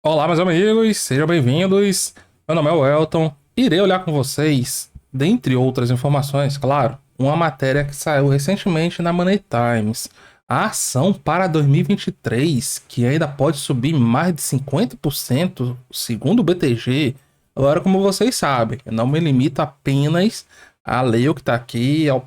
Olá, meus amigos, sejam bem-vindos. Meu nome é o Elton. Irei olhar com vocês, dentre outras informações, claro, uma matéria que saiu recentemente na Money Times. A ação para 2023, que ainda pode subir mais de 50%, segundo o BTG. Agora, como vocês sabem, eu não me limito apenas a ler o que está aqui, a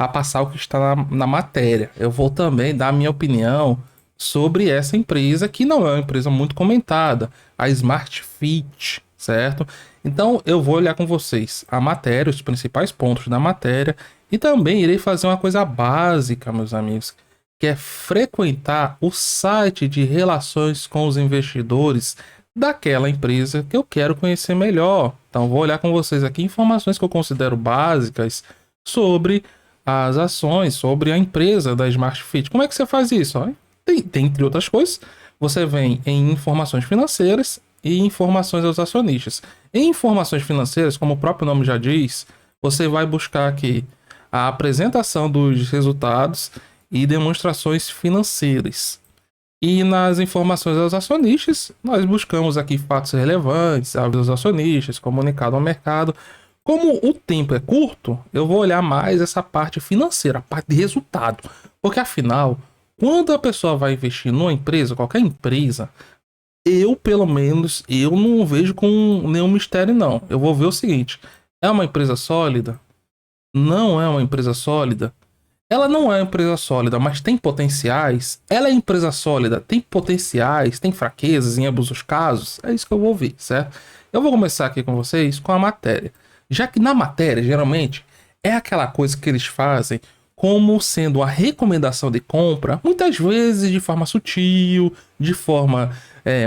passar o que está na matéria. Eu vou também dar minha opinião sobre essa empresa, que não é uma empresa muito comentada, a Smart Fit, certo? Então eu vou olhar com vocês a matéria, os principais pontos da matéria, e também irei fazer uma coisa básica, meus amigos, que é frequentar o site de relações com os investidores daquela empresa que eu quero conhecer melhor. Então vou olhar com vocês aqui informações que eu considero básicas sobre as ações, sobre a empresa da Smart Fit. Como é que você faz isso? Ó? Entre outras coisas, você vem em informações financeiras e informações aos acionistas. Em informações financeiras, como o próprio nome já diz, você vai buscar aqui a apresentação dos resultados e demonstrações financeiras. E nas informações aos acionistas, nós buscamos aqui fatos relevantes, aos acionistas, comunicado ao mercado. Como o tempo é curto, eu vou olhar mais essa parte financeira, a parte de resultado. Porque afinal, quando a pessoa vai investir numa empresa, qualquer empresa, eu, pelo menos, eu não vejo com nenhum mistério, não. Eu vou ver o seguinte: é uma empresa sólida? Não é uma empresa sólida? Ela não é uma empresa sólida, mas tem potenciais? Ela é empresa sólida, tem potenciais, tem fraquezas em ambos os casos? É isso que eu vou ver, certo? Eu vou começar aqui com vocês com a matéria. Já que na matéria, geralmente, é aquela coisa que eles fazem como sendo a recomendação de compra, muitas vezes de forma sutil, de forma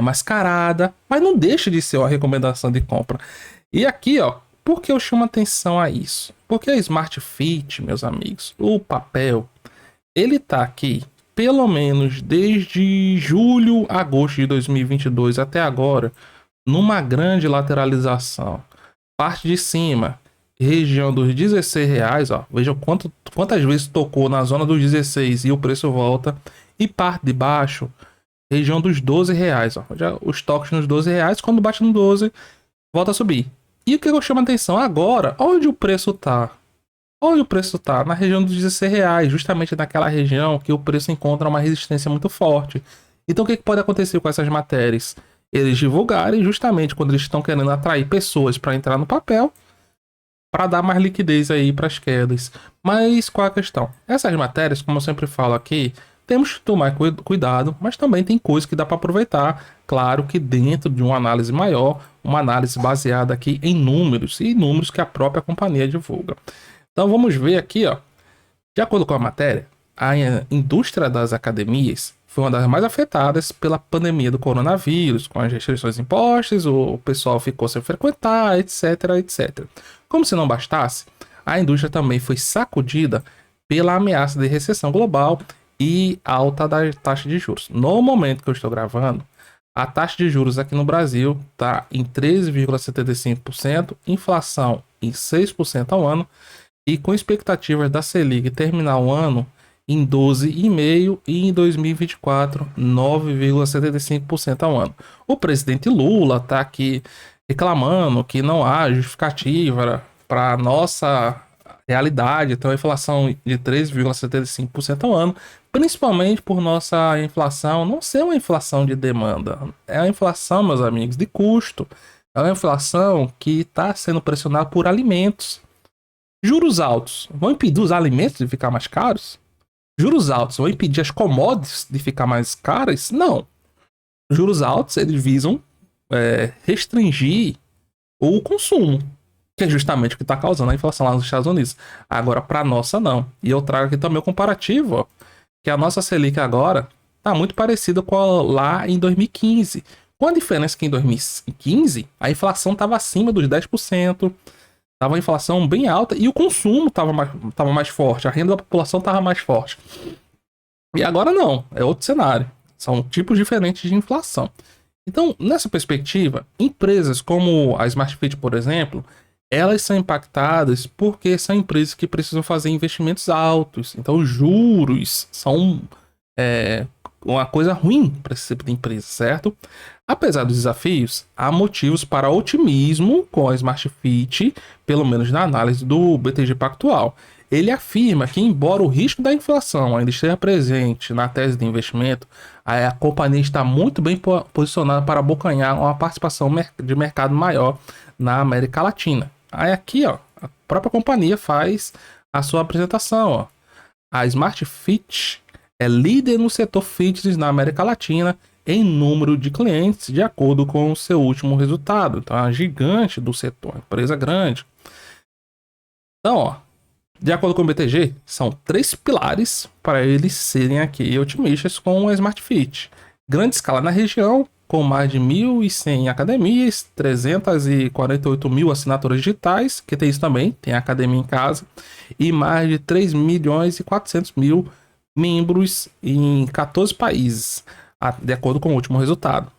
mascarada, mas não deixa de ser uma recomendação de compra. E aqui, ó, por que eu chamo atenção a isso? Porque a Smart Fit, meus amigos, o papel, ele tá aqui pelo menos desde julho, agosto de 2022 até agora, numa grande lateralização. Parte de cima, região dos R$ 16, ó. Vejam quantas vezes tocou na zona dos 16 e o preço volta. E parte de baixo, região dos R$ 12, ó. Já os toques nos R$ 12, quando bate no 12, volta a subir. E o que eu chamo a atenção agora, onde o preço tá? Onde o preço tá? Na região dos R$ 16, justamente naquela região que o preço encontra uma resistência muito forte. Então o que pode acontecer com essas matérias? Eles divulgarem justamente quando eles estão querendo atrair pessoas para entrar no papel, para dar mais liquidez aí para as quedas. Mas qual é a questão? Essas matérias, como eu sempre falo aqui, temos que tomar cuidado, mas também tem coisas que dá para aproveitar. Claro que dentro de uma análise maior, uma análise baseada aqui em números e números que a própria companhia divulga. Então vamos ver aqui, ó. De acordo com a matéria, a indústria das academias foi uma das mais afetadas pela pandemia do coronavírus, com as restrições impostas, o pessoal ficou sem frequentar, etc, etc. Como se não bastasse, a indústria também foi sacudida pela ameaça de recessão global e alta da taxa de juros. No momento que eu estou gravando, a taxa de juros aqui no Brasil está em 13,75%, inflação em 6% ao ano, e com expectativas da Selic terminar o ano em 12,5% e em 2024 9,75% ao ano. O presidente Lula está aqui reclamando que não há justificativa para a nossa realidade, então a inflação de 3,75% ao ano, principalmente por nossa inflação não ser uma inflação de demanda, é a inflação, meus amigos, de custo, é uma inflação que está sendo pressionada por alimentos. Juros altos vão impedir os alimentos de ficar mais caros? Juros altos vão impedir as commodities de ficar mais caras? Não. Juros altos, eles visam restringir o consumo, que é justamente o que está causando a inflação lá nos Estados Unidos. Agora, para a nossa, não. E eu trago aqui também o comparativo, ó, que a nossa Selic agora está muito parecida com a lá em 2015. Com a diferença que em 2015 a inflação estava acima dos 10%. Tava a inflação bem alta e o consumo tava mais forte, a renda da população tava mais forte. E agora não, é outro cenário. São tipos diferentes de inflação. Então, nessa perspectiva, empresas como a Smart Fit, por exemplo, elas são impactadas porque são empresas que precisam fazer investimentos altos. Então, os juros são uma coisa ruim para esse tipo de empresa, certo? Apesar dos desafios, há motivos para otimismo com a Smart Fit, pelo menos na análise do BTG Pactual. Ele afirma que, embora o risco da inflação ainda esteja presente na tese de investimento, a companhia está muito bem posicionada para abocanhar uma participação de mercado maior na América Latina. Aí aqui, ó, a própria companhia faz a sua apresentação, ó. A Smart Fit é líder no setor fitness na América Latina em número de clientes, de acordo com o seu último resultado. Então, é uma gigante do setor, uma empresa grande. Então, ó, de acordo com o BTG, são 3 pilares para eles serem aqui otimistas com a Smart Fit. Grande escala na região, com mais de 1.100 academias, 348 mil assinaturas digitais, que tem isso também, tem academia em casa, e mais de 3 milhões e 400 mil membros em 14 países, de acordo com o último resultado.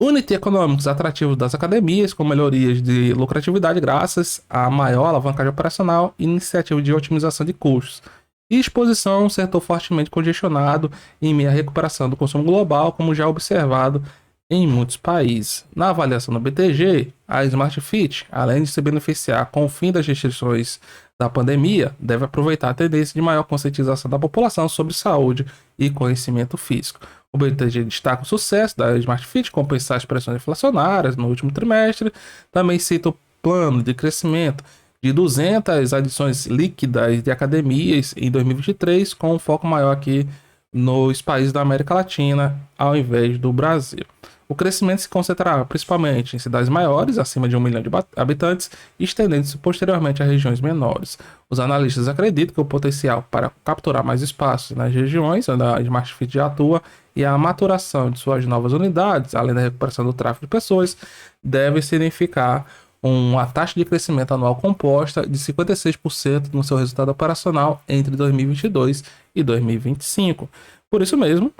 Unity econômicos atrativos das academias, com melhorias de lucratividade graças a maior alavancagem operacional e iniciativa de otimização de custos. E exposição a um setor fortemente congestionado em meio à recuperação do consumo global, como já observado em muitos países. Na avaliação do BTG, a Smart Fit, além de se beneficiar com o fim das restrições da pandemia, deve aproveitar a tendência de maior conscientização da população sobre saúde e conhecimento físico. O BTG destaca o sucesso da Smart Fit compensar as pressões inflacionárias no último trimestre. Também cita o plano de crescimento de 200 adições líquidas de academias em 2023, com um foco maior aqui nos países da América Latina, ao invés do Brasil. O crescimento se concentrará principalmente em cidades maiores, acima de 1 milhão de habitantes, estendendo-se posteriormente a regiões menores. Os analistas acreditam que o potencial para capturar mais espaços nas regiões onde a Smart Fit já atua e a maturação de suas novas unidades, além da recuperação do tráfego de pessoas, deve significar uma taxa de crescimento anual composta de 56% no seu resultado operacional entre 2022 e 2025. Por isso mesmo,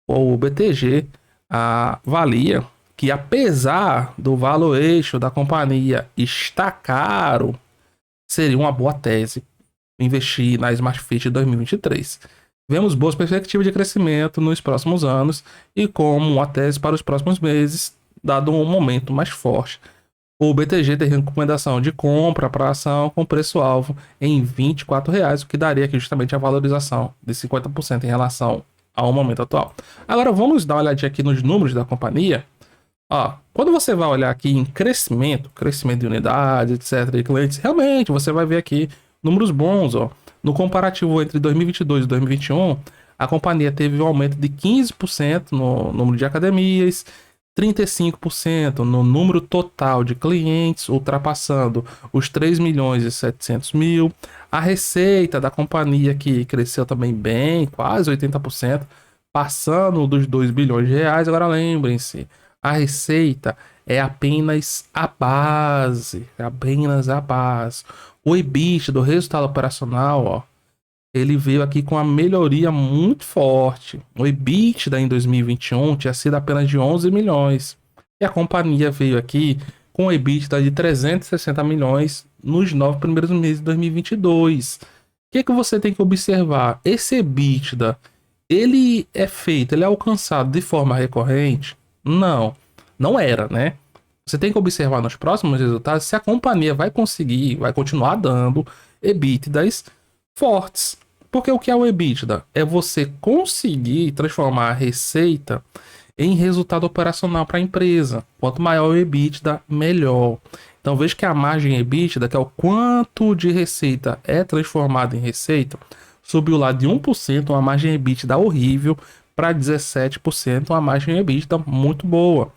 o BTG avalia que, apesar do valuation da companhia estar caro, seria uma boa tese investir na Smart Fit de 2023. Vemos boas perspectivas de crescimento nos próximos anos e como uma tese para os próximos meses, dado um momento mais forte. O BTG tem recomendação de compra para a ação com preço-alvo em R$ 24,00, o que daria aqui justamente a valorização de 50% em relação ao momento atual. Agora vamos dar uma olhadinha aqui nos números da companhia. Ó, quando você vai olhar aqui em crescimento de unidades, etc, de clientes, realmente você vai ver aqui números bons, ó. No comparativo entre 2022 e 2021, a companhia teve um aumento de 15% no número de academias, 35% no número total de clientes, ultrapassando os 3 milhões e 700 mil. A receita da companhia que cresceu também bem, quase 80%, passando dos 2 bilhões de reais. Agora lembrem-se, a receita é apenas a base, O EBIT do resultado operacional, ó, ele veio aqui com uma melhoria muito forte. O EBITDA em 2021 tinha sido apenas de 11 milhões. E a companhia veio aqui com o EBITDA de 360 milhões nos 9 primeiros meses de 2022. O que você tem que observar? Esse EBITDA, ele é alcançado de forma recorrente? Não, não era, né? Você tem que observar nos próximos resultados se a companhia vai continuar dando EBITDAs fortes. Porque o que é o EBITDA? É você conseguir transformar a receita em resultado operacional para a empresa. Quanto maior o EBITDA, melhor. Então veja que a margem EBITDA, que é o quanto de receita é transformado em receita, subiu lá de 1%, uma margem EBITDA horrível, para 17%, uma margem EBITDA muito boa.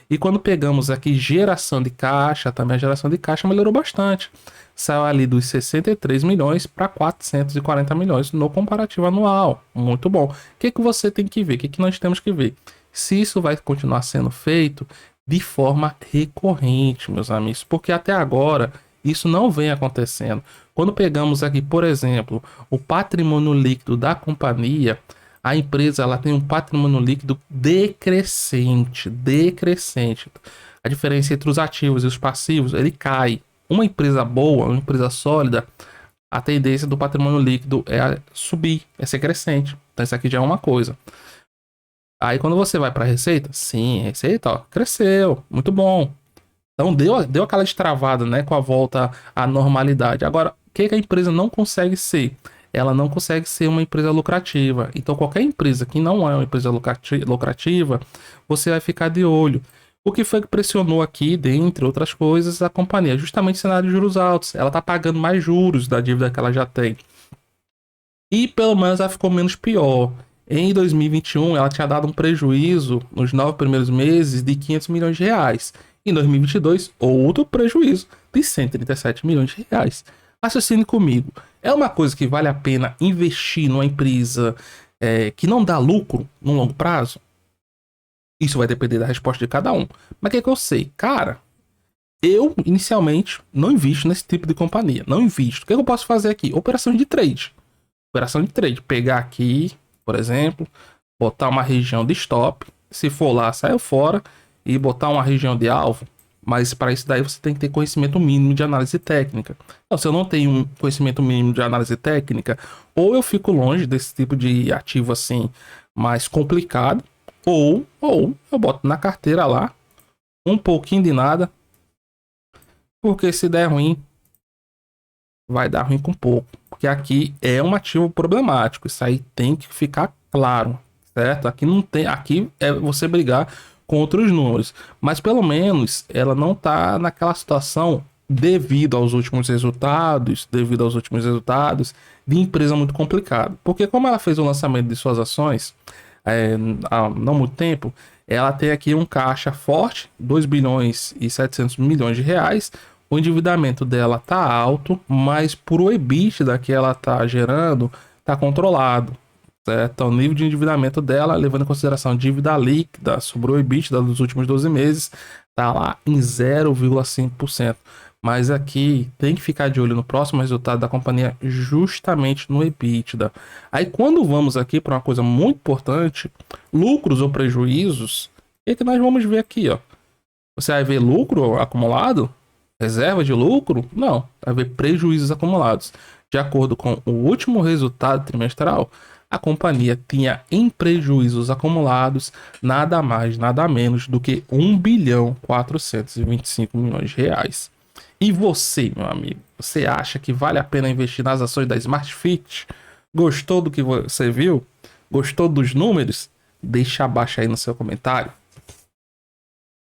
E quando pegamos aqui geração de caixa, também a geração de caixa melhorou bastante. Saiu ali dos 63 milhões para 440 milhões no comparativo anual. Muito bom. O que você tem que ver? O que nós temos que ver? Se isso vai continuar sendo feito de forma recorrente, meus amigos. Porque até agora isso não vem acontecendo. Quando pegamos aqui, por exemplo, o patrimônio líquido da companhia, a empresa ela tem um patrimônio líquido decrescente. A diferença entre os ativos e os passivos, ele cai. Uma empresa boa, uma empresa sólida, a tendência do patrimônio líquido é subir, é ser crescente. Então isso aqui já é uma coisa. Aí quando você vai para receita, sim, receita, ó, cresceu, muito bom. Então deu aquela destravada, né, com a volta à normalidade. Agora, o que que a empresa não consegue ser? Ela não consegue ser uma empresa lucrativa. Então, qualquer empresa que não é uma empresa lucrativa, você vai ficar de olho. O que foi que pressionou aqui, dentre outras coisas, a companhia? Justamente o cenário de juros altos. Ela está pagando mais juros da dívida que ela já tem. E pelo menos ela ficou menos pior. Em 2021, ela tinha dado um prejuízo nos 9 primeiros meses de 500 milhões de reais. Em 2022, outro prejuízo de 137 milhões de reais. Raciocine comigo. É uma coisa que vale a pena investir numa empresa que não dá lucro no longo prazo? Isso vai depender da resposta de cada um. Mas o que é que eu sei? Cara, eu inicialmente não invisto nesse tipo de companhia. Não invisto. O que é que eu posso fazer aqui? Operações de trade. Operação de trade. Pegar aqui, por exemplo, botar uma região de stop. Se for lá, saiu fora. E botar uma região de alvo. Mas para isso daí você tem que ter conhecimento mínimo de análise técnica. Então, se eu não tenho um conhecimento mínimo de análise técnica, ou eu fico longe desse tipo de ativo assim, mais complicado, ou eu boto na carteira lá, um pouquinho de nada, porque se der ruim, vai dar ruim com pouco. Porque aqui é um ativo problemático. Isso aí tem que ficar claro, certo? Aqui não tem. Aqui é você brigar contra os números. Mas pelo menos ela não tá naquela situação devido aos últimos resultados, de empresa muito complicada. Porque como ela fez o lançamento de suas ações há não muito tempo, ela tem aqui um caixa forte, 2 bilhões e 700 milhões de reais. O endividamento dela tá alto, mas por o EBITDA que ela tá gerando, tá controlado, certo? Então, o nível de endividamento dela, levando em consideração a dívida líquida sobre o EBITDA dos últimos 12 meses, tá lá em 0,5%. Mas aqui tem que ficar de olho no próximo resultado da companhia, justamente no EBITDA. Aí, quando vamos aqui para uma coisa muito importante, lucros ou prejuízos, o que nós vamos ver aqui, ó? Você vai ver lucro acumulado? Reserva de lucro? Não, vai ver prejuízos acumulados. De acordo com o último resultado trimestral, a companhia tinha em prejuízos acumulados nada mais, nada menos do que 1 bilhão 425 milhões de reais. E você, meu amigo, você acha que vale a pena investir nas ações da Smart Fit? Gostou do que você viu? Gostou dos números? Deixa abaixo aí no seu comentário.